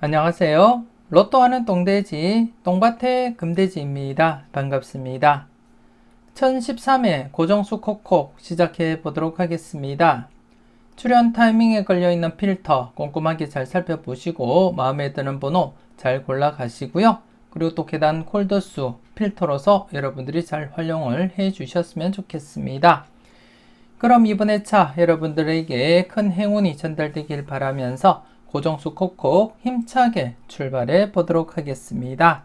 안녕하세요. 로또하는 똥돼지, 똥밭의 금돼지입니다. 반갑습니다. 1013회 고정수 콕콕 시작해 보도록 하겠습니다. 출연 타이밍에 걸려있는 필터 꼼꼼하게 잘 살펴보시고 마음에 드는 번호 잘 골라 가시고요. 그리고 또 계단 콜더수 필터로서 여러분들이 잘 활용을 해 주셨으면 좋겠습니다. 그럼 이번 회차 여러분들에게 큰 행운이 전달되길 바라면서 고정수 콕콕 힘차게 출발해 보도록 하겠습니다.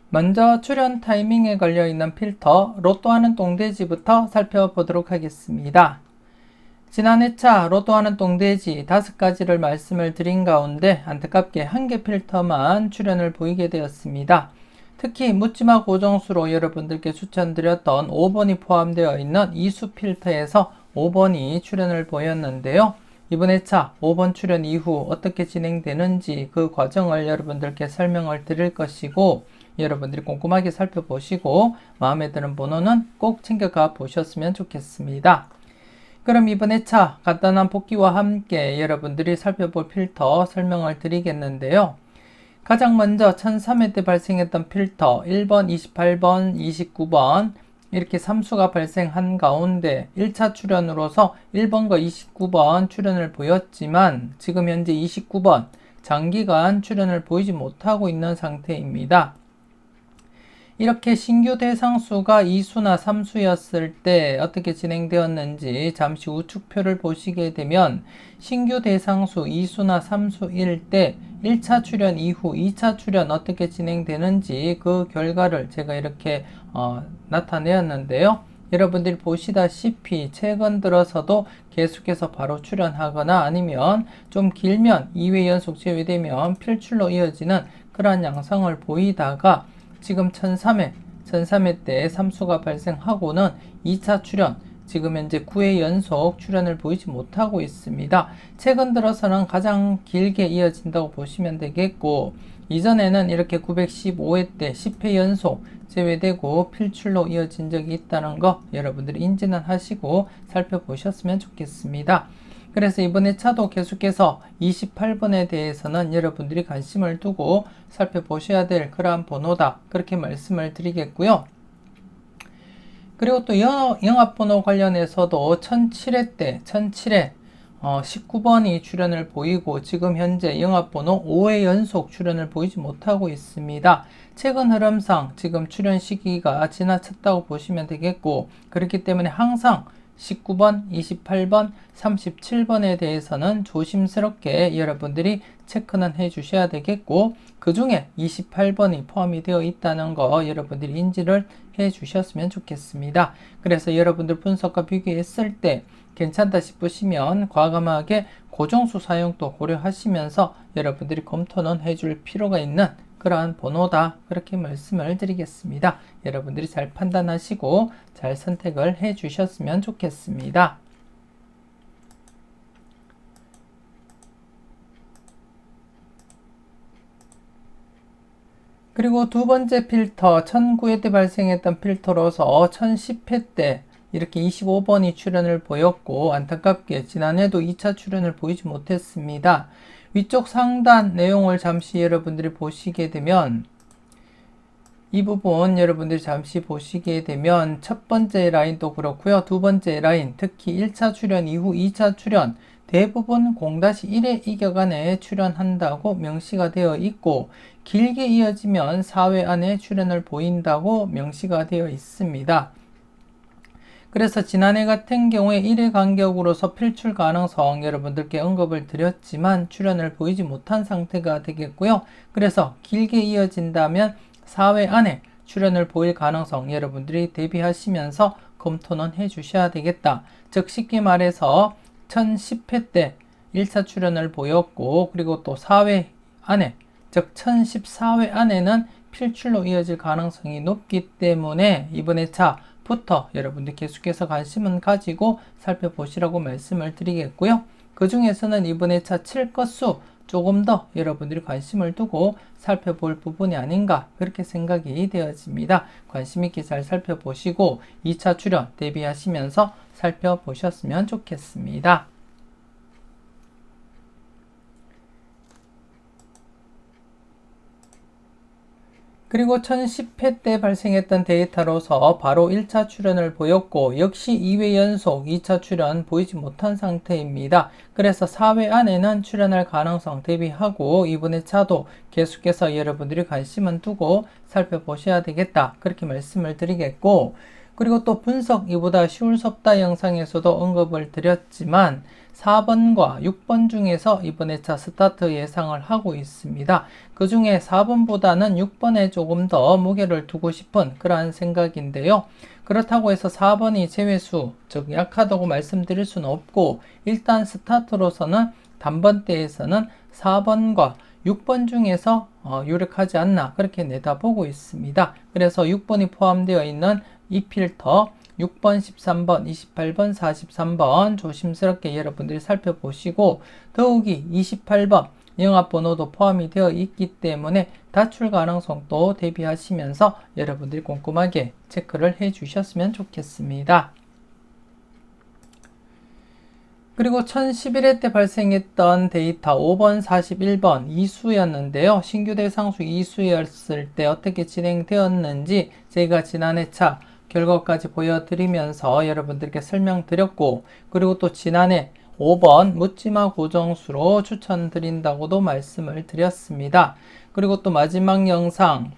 먼저 출연 타이밍에 걸려있는 필터 로또하는 똥돼지부터 살펴보도록 하겠습니다. 지난 회차 로또하는 똥돼지 5가지를 말씀을 드린 가운데 안타깝게 한 개 필터만 출연을 보이게 되었습니다. 특히 묻지마 고정수로 여러분들께 추천드렸던 5번이 포함되어 있는 이수 필터에서 5번이 출연을 보였는데요. 이번 회차 5번 출연 이후 어떻게 진행되는지 그 과정을 여러분들께 설명을 드릴 것이고 여러분들이 꼼꼼하게 살펴보시고 마음에 드는 번호는 꼭 챙겨가 보셨으면 좋겠습니다. 그럼 이번 회차 간단한 복기와 함께 여러분들이 살펴볼 필터 설명을 드리겠는데요. 가장 먼저 1003회 때 발생했던 필터 1번, 28번, 29번 이렇게 3수가 발생한 가운데 1차 출연으로서 1번과 29번 출연을 보였지만 지금 현재 29번 장기간 출연을 보이지 못하고 있는 상태입니다. 이렇게 신규 대상수가 2수나 3수였을 때 어떻게 진행되었는지 잠시 우측표를 보시게 되면 신규 대상수 2수나 3수일 때 1차 출연 이후 2차 출연 어떻게 진행되는지 그 결과를 제가 이렇게 나타내었는데요. 여러분들이 보시다시피 최근 들어서도 계속해서 바로 출연하거나 아니면 좀 길면 2회 연속 제외되면 필출로 이어지는 그러한 양상을 보이다가 지금 1003회 때 3수가 발생하고는 2차 출연, 지금 현재 9회 연속 출연을 보이지 못하고 있습니다. 최근 들어서는 가장 길게 이어진다고 보시면 되겠고 이전에는 이렇게 915회 때 10회 연속 제외되고 필출로 이어진 적이 있다는 거 여러분들이 인지는 하시고 살펴보셨으면 좋겠습니다. 그래서 이번 회차도 계속해서 28번에 대해서는 여러분들이 관심을 두고 살펴보셔야 될 그러한 번호다. 그렇게 말씀을 드리겠고요. 그리고 또 영합번호 관련해서도 1007회 때 1007회 19번이 출연을 보이고 지금 현재 영합번호 5회 연속 출연을 보이지 못하고 있습니다. 최근 흐름상 지금 출연 시기가 지나쳤다고 보시면 되겠고 그렇기 때문에 항상 19번, 28번, 37번에 대해서는 조심스럽게 여러분들이 체크는 해 주셔야 되겠고 그 중에 28번이 포함이 되어 있다는 거 여러분들이 인지를 해 주셨으면 좋겠습니다. 그래서 여러분들 분석과 비교했을 때 괜찮다 싶으시면 과감하게 고정수 사용도 고려하시면서 여러분들이 검토는 해줄 필요가 있는 그러한 번호다. 그렇게 말씀을 드리겠습니다. 여러분들이 잘 판단하시고 잘 선택을 해 주셨으면 좋겠습니다. 그리고 두 번째 필터 1009회 때 발생했던 필터로서 1010회 때 이렇게 25번이 출연을 보였고 안타깝게 지난해도 2차 출연을 보이지 못했습니다. 위쪽 상단 내용을 잠시 여러분들이 보시게 되면 이 부분 여러분들이 잠시 보시게 되면 첫 번째 라인도 그렇고요. 두 번째 라인 특히 1차 출연 이후 2차 출연 대부분 0-1회 이격안에 출연한다고 명시가 되어 있고 길게 이어지면 4회 안에 출연을 보인다고 명시가 되어 있습니다. 그래서 지난해 같은 경우에 1회 간격으로서 필출 가능성 여러분들께 언급을 드렸지만 출연을 보이지 못한 상태가 되겠고요. 그래서 길게 이어진다면 4회 안에 출연을 보일 가능성 여러분들이 대비하시면서 검토는 해 주셔야 되겠다. 즉 쉽게 말해서 1010회 때 1차 출연을 보였고 그리고 또 4회 안에 즉 1014회 안에는 필출로 이어질 가능성이 높기 때문에 이번 회차부터 여러분들 계속해서 관심은 가지고 살펴보시라고 말씀을 드리겠고요. 그 중에서는 이번 회차 7건수 조금 더 여러분들이 관심을 두고 살펴볼 부분이 아닌가 그렇게 생각이 되어집니다. 관심 있게 잘 살펴보시고 2차 출연 대비하시면서 살펴보셨으면 좋겠습니다. 그리고 1010회 때 발생했던 데이터로서 바로 1차 출현을 보였고 역시 2회 연속 2차 출현 보이지 못한 상태입니다. 그래서 4회 안에는 출현할 가능성 대비하고 이번에 차도 계속해서 여러분들이 관심은 두고 살펴보셔야 되겠다. 그렇게 말씀을 드리겠고, 그리고 또 분석 이보다 쉬울 섭다 영상에서도 언급을 드렸지만 4번과 6번 중에서 이번 회차 스타트 예상을 하고 있습니다. 그 중에 4번보다는 6번에 조금 더 무게를 두고 싶은 그러한 생각인데요. 그렇다고 해서 4번이 제외수, 즉 약하다고 말씀드릴 수는 없고 일단 스타트로서는 단번대에서는 4번과 6번 중에서 유력하지 않나 그렇게 내다보고 있습니다. 그래서 6번이 포함되어 있는 이 필터 6번, 13번, 28번, 43번 조심스럽게 여러분들이 살펴보시고 더욱이 28번 영합번호도 포함이 되어 있기 때문에 다출 가능성도 대비하시면서 여러분들이 꼼꼼하게 체크를 해 주셨으면 좋겠습니다. 그리고 1011회 때 발생했던 데이터 5번, 41번 이수였는데요. 신규 대상수 이수였을 때 어떻게 진행되었는지 제가 지난해 차 결과까지 보여드리면서 여러분들께 설명드렸고, 그리고 또 지난해 5번 묻지마 고정수로 추천드린다고도 말씀을 드렸습니다. 그리고 또 마지막 영상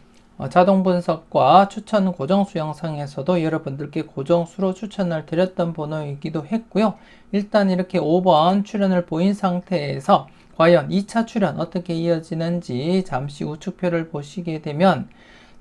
자동 분석과 추천 고정수 영상에서도 여러분들께 고정수로 추천을 드렸던 번호이기도 했고요. 일단 이렇게 5번 출현을 보인 상태에서 과연 2차 출현 어떻게 이어지는지 잠시 우측표를 보시게 되면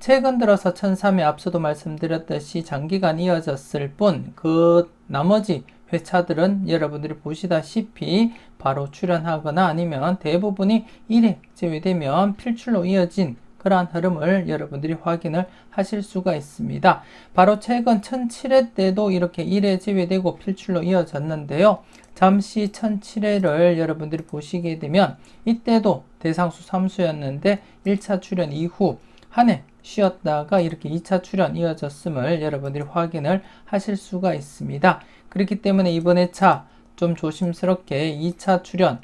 최근 들어서 1003에 앞서도 말씀드렸듯이 장기간 이어졌을 뿐 그 나머지 회차들은 여러분들이 보시다시피 바로 출현하거나 아니면 대부분이 1회 제외되면 필출로 이어진 그러한 흐름을 여러분들이 확인을 하실 수가 있습니다. 바로 최근 1007회 때도 이렇게 1회 제외되고 필출로 이어졌는데요. 잠시 1007회를 여러분들이 보시게 되면 이때도 대상수 3수였는데 1차 출현 이후 한 해 쉬었다가 이렇게 2차 출현 이어졌음을 여러분들이 확인을 하실 수가 있습니다. 그렇기 때문에 이번 회차 좀 조심스럽게 2차 출현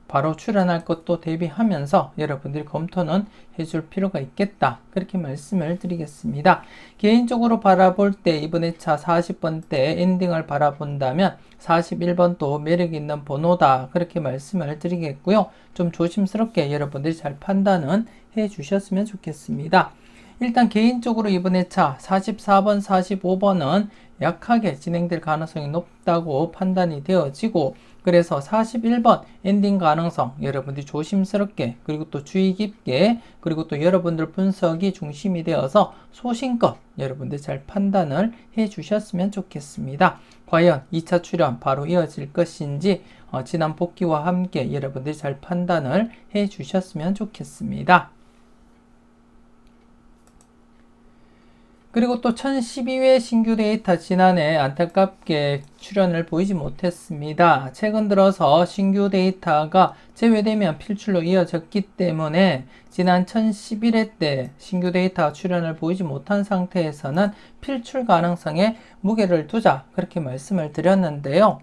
바로 출현할 것도 대비하면서 여러분들이 검토는 해줄 필요가 있겠다. 그렇게 말씀을 드리겠습니다. 개인적으로 바라볼 때 이번 회차 40번 때 엔딩을 바라본다면 41번도 매력 있는 번호다. 그렇게 말씀을 드리겠고요. 좀 조심스럽게 여러분들이 잘 판단은 해 주셨으면 좋겠습니다. 일단 개인적으로 이번 회차 44번, 45번은 약하게 진행될 가능성이 높다고 판단이 되어지고, 그래서 41번 엔딩 가능성 여러분들이 조심스럽게 그리고 또 주의 깊게 그리고 또 여러분들 분석이 중심이 되어서 소신껏 여러분들 잘 판단을 해 주셨으면 좋겠습니다. 과연 2차 출현 바로 이어질 것인지 지난 복귀와 함께 여러분들이 잘 판단을 해 주셨으면 좋겠습니다. 그리고 또 1012회 신규 데이터 지난해 안타깝게 출현을 보이지 못했습니다. 최근 들어서 신규 데이터가 제외되면 필출로 이어졌기 때문에 지난 1011회 때 신규 데이터 출현을 보이지 못한 상태에서는 필출 가능성에 무게를 두자 그렇게 말씀을 드렸는데요.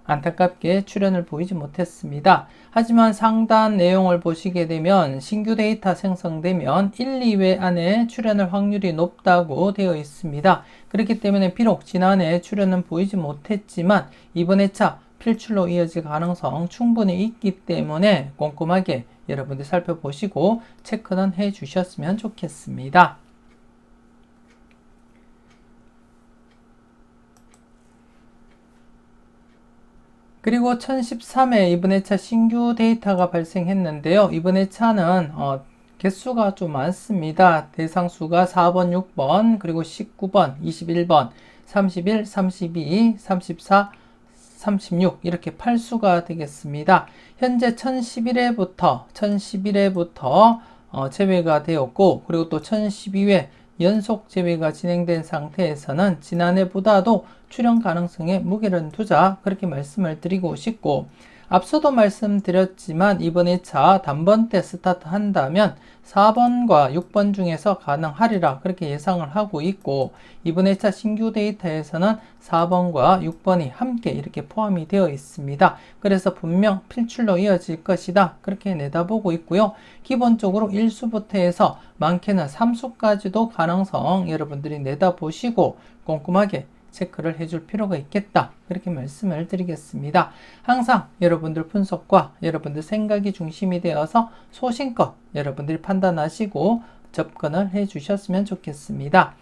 안타깝게 출현을 보이지 못했습니다. 하지만 상단 내용을 보시게 되면 신규 데이터 생성되면 1, 2회 안에 출현할 확률이 높다고 되어 있습니다. 그렇기 때문에 비록 지난해 출현은 보이지 못했지만 이번 회차 필출로 이어질 가능성 충분히 있기 때문에 꼼꼼하게 여러분들 살펴보시고 체크는 해 주셨으면 좋겠습니다. 그리고 1013회 이번 회차 신규 데이터가 발생했는데요. 이번 회차는 개수가 좀 많습니다. 대상수가 4번, 6번, 그리고 19번, 21번, 31, 32, 34, 36 이렇게 8수가 되겠습니다. 현재 1011회부터 제외가 되었고, 그리고 또 1012회 연속 제외가 진행된 상태에서는 지난해보다도 출현 가능성에 무게를 두자 그렇게 말씀을 드리고 싶고, 앞서도 말씀드렸지만 이번 2차 단번대 스타트 한다면 4번과 6번 중에서 가능하리라 그렇게 예상을 하고 있고, 이번 2차 신규 데이터에서는 4번과 6번이 함께 이렇게 포함이 되어 있습니다. 그래서 분명 필출로 이어질 것이다 그렇게 내다보고 있고요. 기본적으로 1수부터 해서 많게는 3수까지도 가능성 여러분들이 내다보시고 꼼꼼하게 체크를 해줄 필요가 있겠다 그렇게 말씀을 드리겠습니다. 항상 여러분들 분석과 여러분들 생각이 중심이 되어서 소신껏 여러분들이 판단하시고 접근을 해 주셨으면 좋겠습니다.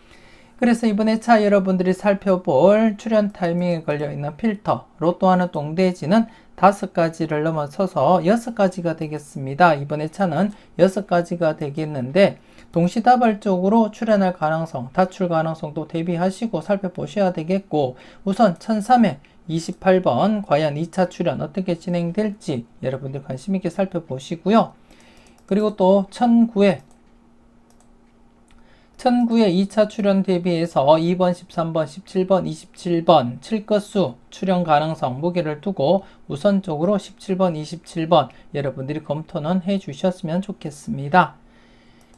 그래서 이번 2차 여러분들이 살펴볼 출현 타이밍에 걸려있는 필터, 로또하는 똥돼지는 5가지를 넘어서서 6가지가 되겠습니다. 이번 2차는 6가지가 되겠는데, 동시다발적으로 출현할 가능성, 다출 가능성도 대비하시고 살펴보셔야 되겠고, 우선 1003회 28번 과연 2차 출현 어떻게 진행될지 여러분들 관심있게 살펴보시고요. 그리고 또 1009회 2차 출현 대비해서 2번, 13번, 17번, 27번 7것수 출현 가능성 무게를 두고 우선적으로 17번, 27번 여러분들이 검토는 해 주셨으면 좋겠습니다.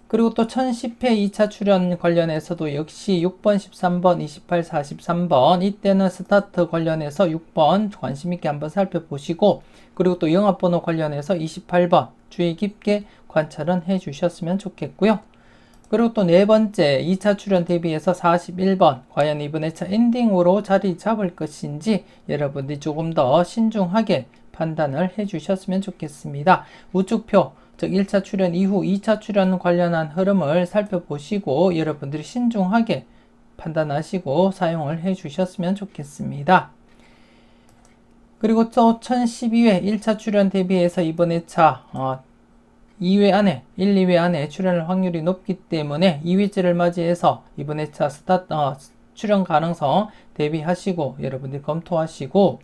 그리고 또 1010회 2차 출현 관련해서도 역시 6번, 13번, 28, 43번 이때는 스타트 관련해서 6번 관심있게 한번 살펴보시고, 그리고 또 영업번호 관련해서 28번 주의 깊게 관찰은 해 주셨으면 좋겠고요. 그리고 또 네 번째 2차 출현 대비해서 41번 과연 이번 2차 엔딩으로 자리 잡을 것인지 여러분들이 조금 더 신중하게 판단을 해 주셨으면 좋겠습니다. 우측표 즉 1차 출현 이후 2차 출현 관련한 흐름을 살펴보시고 여러분들이 신중하게 판단하시고 사용을 해 주셨으면 좋겠습니다. 그리고 또 1012회 1차 출현 대비해서 이번 2차 2회 안에 1, 2회 안에 출현할 확률이 높기 때문에 2회째를 맞이해서 이번 2차 출현 가능성 대비하시고 여러분들이 검토하시고,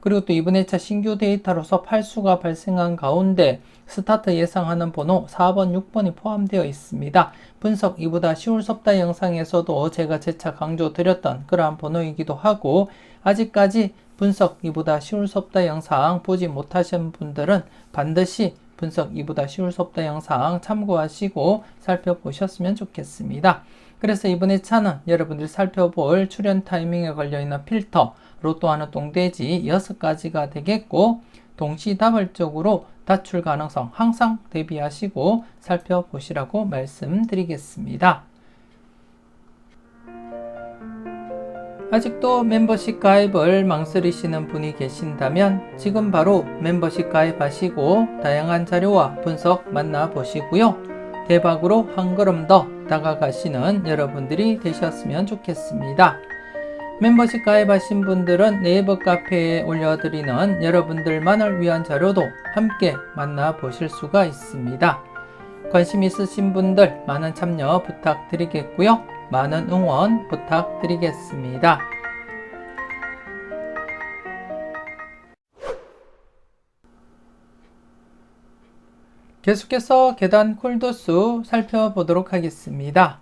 그리고 또 이번 2차 신규 데이터로서 8수가 발생한 가운데 스타트 예상하는 번호 4번, 6번이 포함되어 있습니다. 분석 이보다 쉬울 섭다 영상에서도 제가 재차 강조드렸던 그러한 번호이기도 하고, 아직까지 분석 이보다 쉬울 섭다 영상 보지 못하신 분들은 반드시 분석 이보다 쉬울 수 없다 영상 참고하시고 살펴보셨으면 좋겠습니다. 그래서 이번 2차는 여러분들이 살펴볼 출현 타이밍에 걸려있는 필터, 로또하는 똥돼지 6가지가 되겠고, 동시다발적으로 다출 가능성 항상 대비하시고 살펴보시라고 말씀드리겠습니다. 아직도 멤버십 가입을 망설이시는 분이 계신다면 지금 바로 멤버십 가입하시고 다양한 자료와 분석 만나보시고요. 대박으로 한 걸음 더 다가가시는 여러분들이 되셨으면 좋겠습니다. 멤버십 가입하신 분들은 네이버 카페에 올려드리는 여러분들만을 위한 자료도 함께 만나보실 수가 있습니다. 관심 있으신 분들 많은 참여 부탁드리겠고요. 많은 응원 부탁드리겠습니다. 계속해서 계단 콜도수 살펴보도록 하겠습니다.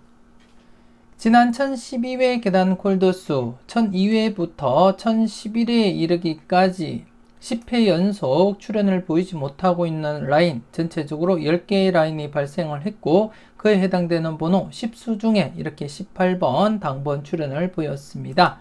지난 1012회 계단 콜도수 1002회부터 1011회에 이르기까지 10회 연속 출현을 보이지 못하고 있는 라인, 전체적으로 10개의 라인이 발생을 했고 그에 해당되는 번호 10수 중에 이렇게 18번 당번 출현을 보였습니다.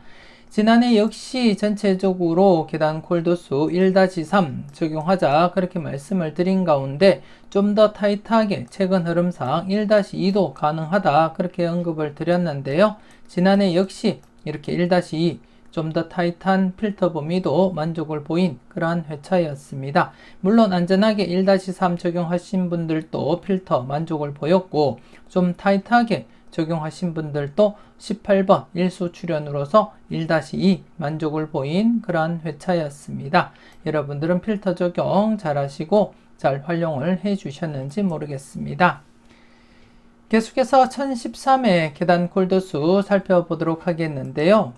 지난해 역시 전체적으로 계단 콜도수 1-3 적용하자 그렇게 말씀을 드린 가운데 좀 더 타이트하게 최근 흐름상 1-2도 가능하다 그렇게 언급을 드렸는데요. 지난해 역시 이렇게 1-2 좀 더 타이트한 필터 범위도 만족을 보인 그러한 회차였습니다. 물론 안전하게 1-3 적용하신 분들도 필터 만족을 보였고, 좀 타이트하게 적용하신 분들도 18번 1수 출현으로서 1-2 만족을 보인 그러한 회차였습니다. 여러분들은 필터 적용 잘 하시고 잘 활용을 해 주셨는지 모르겠습니다. 계속해서 1013회 계단 콜도수 살펴보도록 하겠는데요.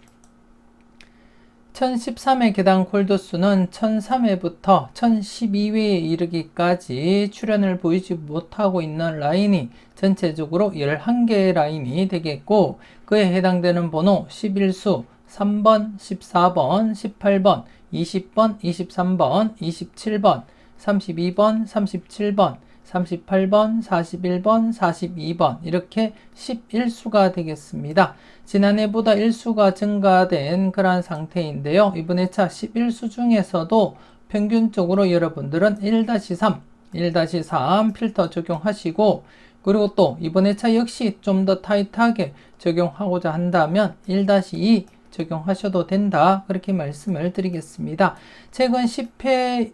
1013회 계단 콜도수는 1003회부터 1012회에 이르기까지 출현을 보이지 못하고 있는 라인이 전체적으로 11개의 라인이 되겠고, 그에 해당되는 번호 11수 3번, 14번, 18번, 20번, 23번, 27번, 32번, 37번, 38번, 41번, 42번 이렇게 11수가 되겠습니다. 지난해보다 1수가 증가된 그러한 상태인데요. 이번 회차 11수 중에서도 평균적으로 여러분들은 1-3, 1-3 필터 적용하시고 그리고 또 이번 회차 역시 좀 더 타이트하게 적용하고자 한다면 1-2 적용하셔도 된다. 그렇게 말씀을 드리겠습니다. 최근 10회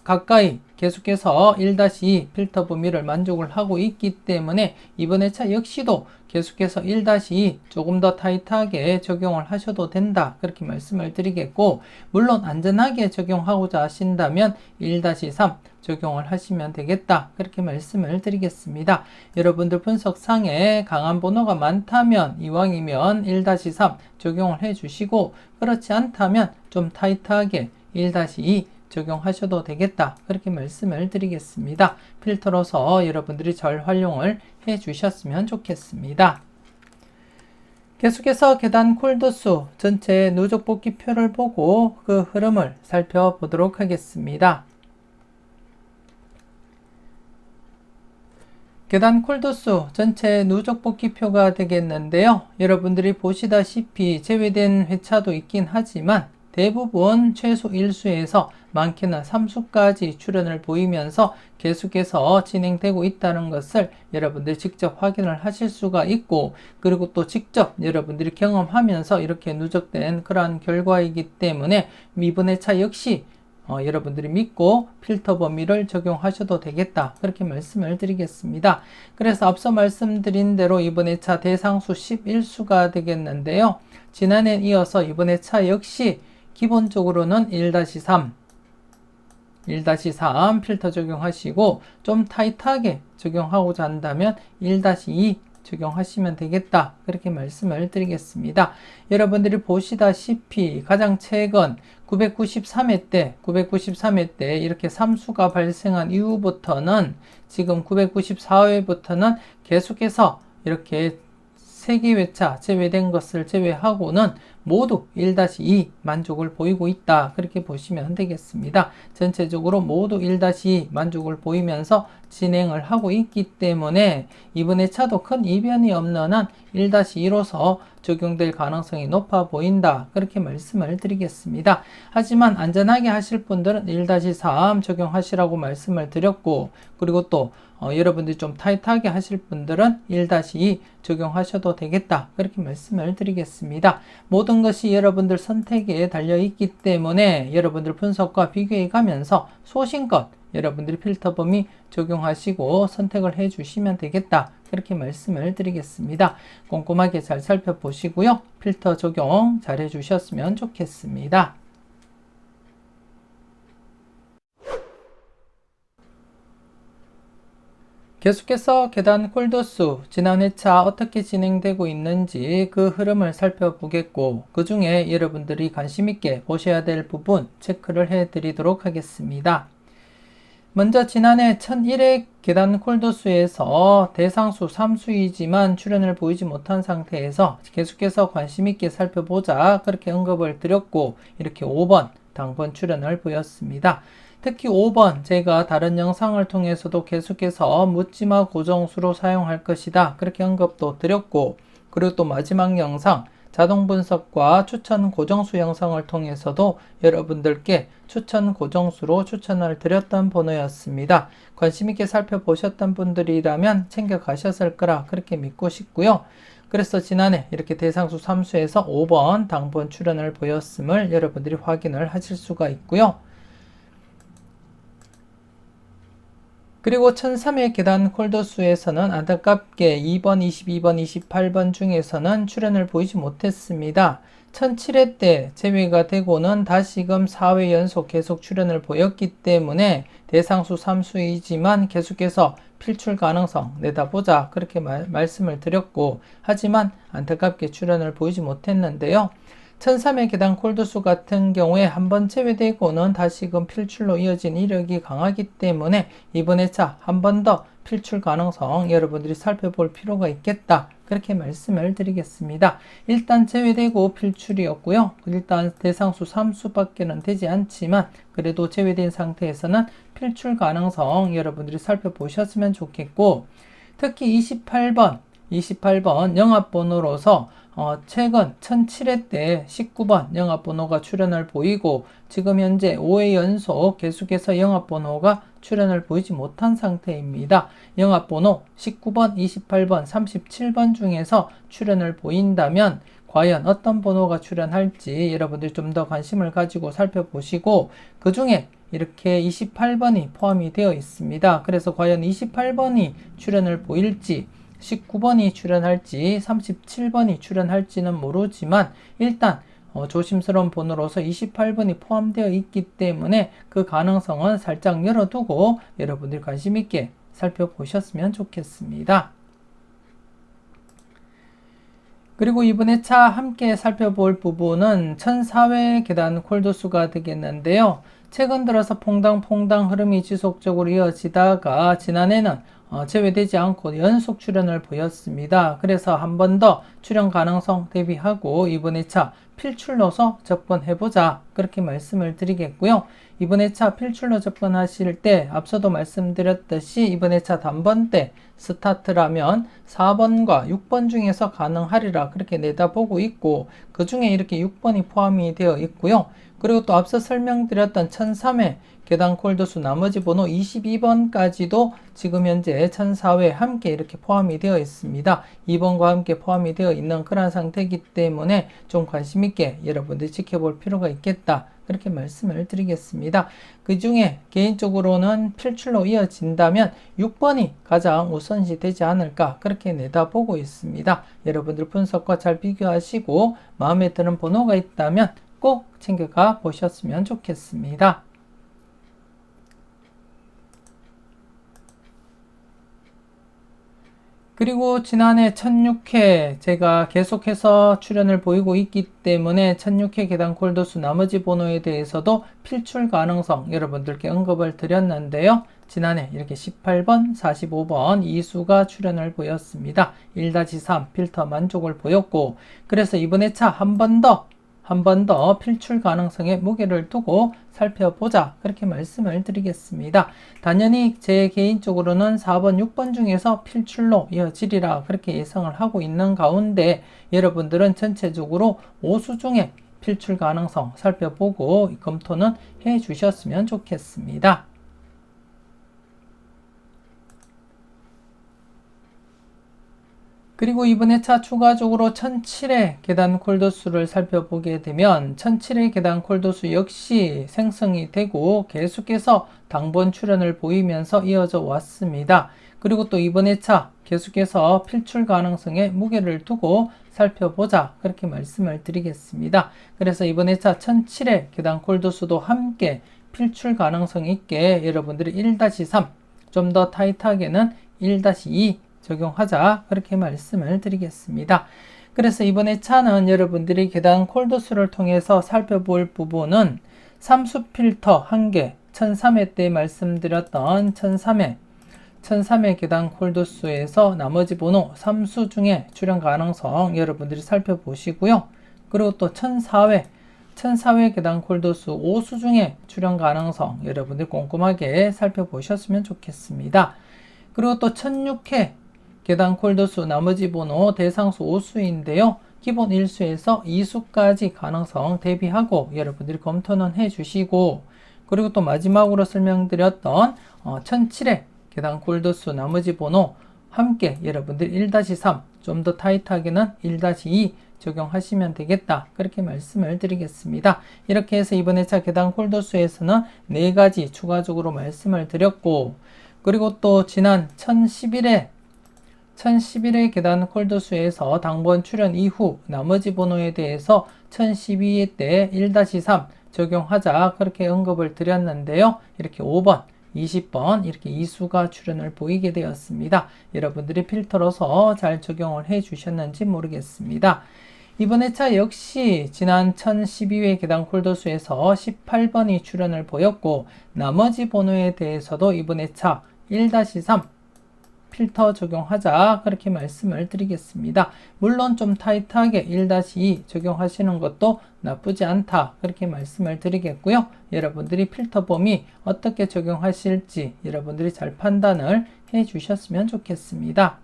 가까이 계속해서 1-2 필터 범위를 만족을 하고 있기 때문에 이번 회차 역시도 계속해서 1-2 조금 더 타이트하게 적용을 하셔도 된다. 그렇게 말씀을 드리겠고 물론 안전하게 적용하고자 하신다면 1-3 적용을 하시면 되겠다. 그렇게 말씀을 드리겠습니다. 여러분들 분석상에 강한 번호가 많다면 이왕이면 1-3 적용을 해주시고 그렇지 않다면 좀 타이트하게 1-2 적용하셔도 되겠다. 그렇게 말씀을 드리겠습니다. 필터로서 여러분들이 잘 활용을 해 주셨으면 좋겠습니다. 계속해서 계단 콜드수 전체 누적 복귀표를 보고 그 흐름을 살펴보도록 하겠습니다. 계단 콜드수 전체 누적 복귀표가 되겠는데요. 여러분들이 보시다시피 제외된 회차도 있긴 하지만 대부분 최소 1수에서 많게는 3수까지 출현을 보이면서 계속해서 진행되고 있다는 것을 여러분들이 직접 확인을 하실 수가 있고 그리고 또 직접 여러분들이 경험하면서 이렇게 누적된 그러한 결과이기 때문에 이번 회차 역시 여러분들이 믿고 필터 범위를 적용하셔도 되겠다. 그렇게 말씀을 드리겠습니다. 그래서 앞서 말씀드린 대로 이번 회차 대상수 11수가 되겠는데요. 지난해에 이어서 이번 회차 역시 기본적으로는 1-3 필터 적용하시고 좀 타이트하게 적용하고자 한다면 1-2 적용하시면 되겠다. 그렇게 말씀을 드리겠습니다. 여러분들이 보시다시피 가장 최근 993회 때 이렇게 3수가 발생한 이후부터는 지금 994회부터는 계속해서 이렇게 3개 회차 제외된 것을 제외하고는 모두 1-2 만족을 보이고 있다. 그렇게 보시면 되겠습니다. 전체적으로 모두 1-2 만족을 보이면서 진행을 하고 있기 때문에 이번 회차도 큰 이변이 없는 한 1-2로서 적용될 가능성이 높아 보인다. 그렇게 말씀을 드리겠습니다. 하지만 안전하게 하실 분들은 1-3 적용하시라고 말씀을 드렸고 그리고 또 여러분들이 좀 타이트하게 하실 분들은 1-2 적용하셔도 되겠다. 그렇게 말씀을 드리겠습니다. 모든 것이 여러분들 선택에 달려있기 때문에 여러분들 분석과 비교해 가면서 소신껏 여러분들이 필터 범위 적용하시고 선택을 해 주시면 되겠다. 그렇게 말씀을 드리겠습니다. 꼼꼼하게 잘 살펴보시고요. 필터 적용 잘 해주셨으면 좋겠습니다. 계속해서 계단 콜드수 지난 회차 어떻게 진행되고 있는지 그 흐름을 살펴보겠고 그 중에 여러분들이 관심있게 보셔야 될 부분 체크를 해드리도록 하겠습니다. 먼저 지난해 1001회 계단 콜드수에서 대상수 3수이지만 출현을 보이지 못한 상태에서 계속해서 관심있게 살펴보자 그렇게 언급을 드렸고 이렇게 5번 당번 출현을 보였습니다. 특히 5번 제가 다른 영상을 통해서도 계속해서 묻지마 고정수로 사용할 것이다 그렇게 언급도 드렸고 그리고 또 마지막 영상 자동 분석과 추천 고정수 영상을 통해서도 여러분들께 추천 고정수로 추천을 드렸던 번호였습니다. 관심있게 살펴보셨던 분들이라면 챙겨가셨을 거라 그렇게 믿고 싶고요. 그래서 지난해 이렇게 대상수 3수에서 5번 당번 출현을 보였음을 여러분들이 확인을 하실 수가 있고요. 그리고 1003회 계단 콜드수에서는 안타깝게 2번, 22번, 28번 중에서는 출현을 보이지 못했습니다. 1007회 때 제외가 되고는 다시금 4회 연속 계속 출현을 보였기 때문에 대상수 3수이지만 계속해서 필출 가능성 내다보자 그렇게 말씀을 드렸고 하지만 안타깝게 출현을 보이지 못했는데요. 1003회 계단 콜드수 같은 경우에 한번 제외되고는 다시금 필출로 이어진 이력이 강하기 때문에 이번 회차 한 번 더 필출 가능성 여러분들이 살펴볼 필요가 있겠다. 그렇게 말씀을 드리겠습니다. 일단 제외되고 필출이었고요. 일단 대상수 3수밖에는 되지 않지만 그래도 제외된 상태에서는 필출 가능성 여러분들이 살펴보셨으면 좋겠고, 특히 28번 영합번호로서 최근 1007회 때 19번 영합번호가 출현을 보이고 지금 현재 5회 연속 계속해서 영합번호가 출현을 보이지 못한 상태입니다. 영합번호 19번, 28번, 37번 중에서 출현을 보인다면 과연 어떤 번호가 출현할지 여러분들이 좀 더 관심을 가지고 살펴보시고, 그 중에 이렇게 28번이 포함이 되어 있습니다. 그래서 과연 28번이 출현을 보일지, 19번이 출현할지, 37번이 출현할지는 모르지만 일단 조심스러운 번호로서 28번이 포함되어 있기 때문에 그 가능성은 살짝 열어두고 여러분들이 관심 있게 살펴보셨으면 좋겠습니다. 그리고 이번에 차 함께 살펴볼 부분은 1004회 계단 콜도수가 되겠는데요. 최근 들어서 퐁당퐁당 흐름이 지속적으로 이어지다가 지난해는 제외되지 않고 연속 출현을 보였습니다. 그래서 한 번 더 출현 가능성 대비하고 이번에 차 필출로서 접근해보자, 그렇게 말씀을 드리겠고요. 이번에 차 필출로 접근하실 때 앞서도 말씀드렸듯이 이번에 차 단번대 스타트라면 4번과 6번 중에서 가능하리라 그렇게 내다보고 있고, 그 중에 이렇게 6번이 포함이 되어 있고요. 그리고 또 앞서 설명드렸던 1003회 계단 콜도수 나머지 번호 22번까지도 지금 현재 1004회 함께 이렇게 포함이 되어 있습니다. 2번과 함께 포함이 되어 있는 그런 상태이기 때문에 좀 관심 있게 여러분들이 지켜볼 필요가 있겠다, 그렇게 말씀을 드리겠습니다. 그 중에 개인적으로는 필출로 이어진다면 6번이 가장 우선시 되지 않을까 그렇게 내다보고 있습니다. 여러분들 분석과 잘 비교하시고 마음에 드는 번호가 있다면 꼭 챙겨가 보셨으면 좋겠습니다. 그리고 지난해 1006회 제가 계속해서 출현을 보이고 있기 때문에 1006회 계단 콜도수 나머지 번호에 대해서도 필출 가능성 여러분들께 언급을 드렸는데요. 지난해 이렇게 18번, 45번 이 수가 출현을 보였습니다. 1-3 필터 만족을 보였고, 그래서 이번에 차 한 번 더 필출 가능성에 무게를 두고 살펴보자, 그렇게 말씀을 드리겠습니다. 당연히 제 개인적으로는 4번, 6번 중에서 필출로 이어지리라 그렇게 예상을 하고 있는 가운데 여러분들은 전체적으로 5수 중에 필출 가능성 살펴보고 검토는 해 주셨으면 좋겠습니다. 그리고 이번에 차 추가적으로 1007회 계단 콜도수를 살펴보게 되면 1007회 계단 콜도수 역시 생성이 되고 계속해서 당번 출현을 보이면서 이어져 왔습니다. 그리고 또 이번에 차 계속해서 필출 가능성에 무게를 두고 살펴보자, 그렇게 말씀을 드리겠습니다. 그래서 이번에 차 1007회 계단 콜도수도 함께 필출 가능성 있게 여러분들이 1-3, 좀 더 타이트하게는 1-2 적용하자, 그렇게 말씀을 드리겠습니다. 그래서 이번에 차는 여러분들이 계단 콜도수를 통해서 살펴볼 부분은 3수 필터 1개, 1003회 때 말씀드렸던 1003회 계단 콜도수에서 나머지 번호 3수 중에 출현 가능성 여러분들이 살펴보시고요. 그리고 또 1004회 계단 콜도수 5수 중에 출현 가능성 여러분들 꼼꼼하게 살펴보셨으면 좋겠습니다. 그리고 또 1006회 계단 콜도수 나머지 번호 대상수 5수인데요. 기본 1수에서 2수까지 가능성 대비하고 여러분들이 검토는 해 주시고, 그리고 또 마지막으로 설명드렸던 1007회 계단 콜도수 나머지 번호 함께 여러분들 1-3, 좀 더 타이트하게는 1-2 적용하시면 되겠다, 그렇게 말씀을 드리겠습니다. 이렇게 해서 이번에 차 계단 콜도수에서는 4가지 추가적으로 말씀을 드렸고, 그리고 또 지난 1011회 계단 콜도수에서 당번 출현 이후 나머지 번호에 대해서 1012회 때 1-3 적용하자, 그렇게 언급을 드렸는데요. 이렇게 5번, 20번 이렇게 이수가 출현을 보이게 되었습니다. 여러분들이 필터로서 잘 적용을 해 주셨는지 모르겠습니다. 이번에 차 역시 지난 1012회 계단 콜도수에서 18번이 출현을 보였고, 나머지 번호에 대해서도 이번에 차 1-3 필터 적용하자 그렇게 말씀을 드리겠습니다. 물론 좀 타이트하게 1-2 적용하시는 것도 나쁘지 않다 그렇게 말씀을 드리겠고요. 여러분들이 필터 범위 어떻게 적용하실지 여러분들이 잘 판단을 해 주셨으면 좋겠습니다.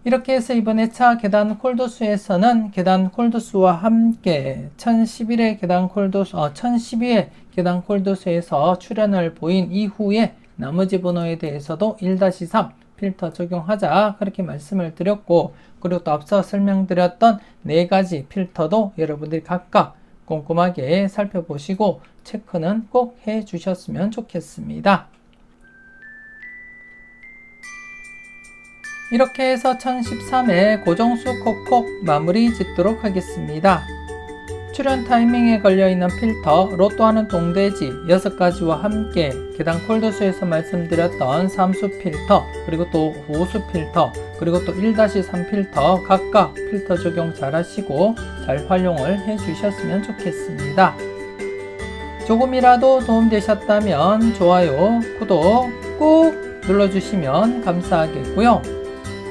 이렇게 해서 이번 회차 계단 콜도수에서는 계단 콜도수와 함께 1011의 계단 콜도수, 1012의 계단 콜도수에서 출현을 보인 이후에 나머지 번호에 대해서도 1-3 필터 적용하자 그렇게 말씀을 드렸고, 그리고 또 앞서 설명드렸던 4가지 필터도 여러분들이 각각 꼼꼼하게 살펴보시고 체크는 꼭 해 주셨으면 좋겠습니다. 이렇게 해서 1013회 고정수 콕콕 마무리 짓도록 하겠습니다. 출현 타이밍에 걸려있는 필터, 로또하는 똥돼지 6가지와 함께 계단 콜도수에서 말씀드렸던 삼수 필터, 그리고 또 호수 필터, 그리고 또 1-3 필터 각각 필터 적용 잘 하시고 잘 활용을 해 주셨으면 좋겠습니다. 조금이라도 도움되셨다면 좋아요, 구독 꾹 눌러주시면 감사하겠고요.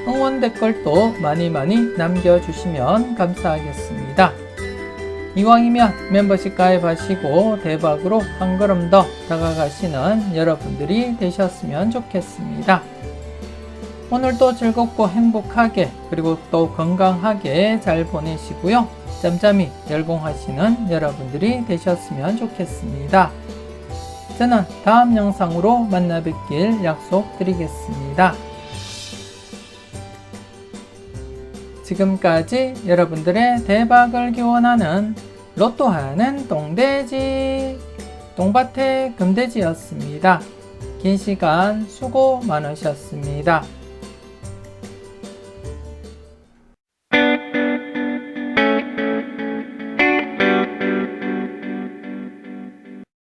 응원 댓글도 많이 남겨주시면 감사하겠습니다. 이왕이면 멤버십 가입하시고 대박으로 한 걸음 더 다가가시는 여러분들이 되셨으면 좋겠습니다. 오늘도 즐겁고 행복하게 그리고 또 건강하게 잘 보내시고요. 짬짬이 열공하시는 여러분들이 되셨으면 좋겠습니다. 저는 다음 영상으로 만나 뵙길 약속드리겠습니다. 지금까지 여러분들의 대박을 기원하는 로또하는 똥돼지 똥밭의 금돼지였습니다. 긴 시간 수고 많으셨습니다.